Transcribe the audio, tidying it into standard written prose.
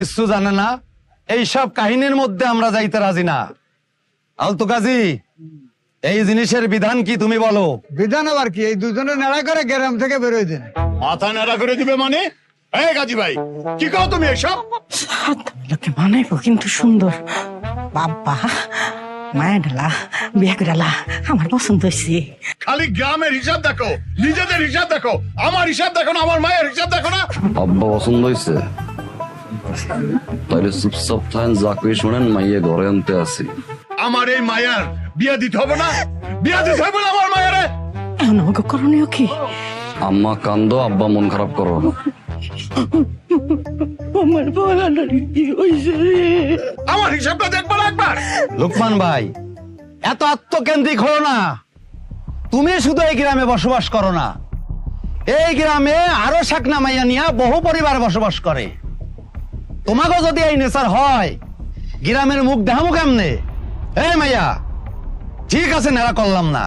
কিছু জানে না, এইসব কাহিনীর মধ্যে আমরা যাইতে রাজি না। আলতু কাজী, এই জিনিসের বিধান কি তুমি বলো? বিধান আবার কি? এই দুজনে নাড়া করে গ্রাম থেকে বেরোয় দেন। মাথা নেড়া করে দিবে মানে? এই গাজী ভাই, কি কও তুমি এসব? লোকে মানাইবো কিন্তু সুন্দর। বাবা মায়া ঢালা বিয়ে করালা আমার পছন্দ হয়েছে। খালি গ্রামের হিসাব দেখো, নিজেদের হিসাব দেখো, আমার হিসাব দেখো না, আমার মায়ের হিসাব দেখো না। আব্বা পছন্দ হয়েছে? তাইলে চুপচাপ থাকেন, যা কই শোনেন, মাইয়ে ঘরে আনতে আসি। আমার এই মায়ার বিয়া দিতে হবে না? বিয়া দিতে হবে না আমার মায়েরে? এখন আমাকে করণীয় কি? আম্মা কান্দো, আব্বা মন খারাপ করো। আমার বলানোর কি হয়েছে রে? আমার হিসাবটা দেখবো না একবার? লোকমান ভাই, এত আত্মকেন্দ্রিক হলো না। তুমি শুধু এই গ্রামে বসবাস করো না, এই গ্রামে আরো শাকনা মাইয়া নিয়া বহু পরিবার বসবাস করে। তোমাকে যদি এই নেচার হয়, গ্রামের মুখ দেখামু কেমনে? এই মাইয়া, ঠিক আছে নেড়া করলাম না,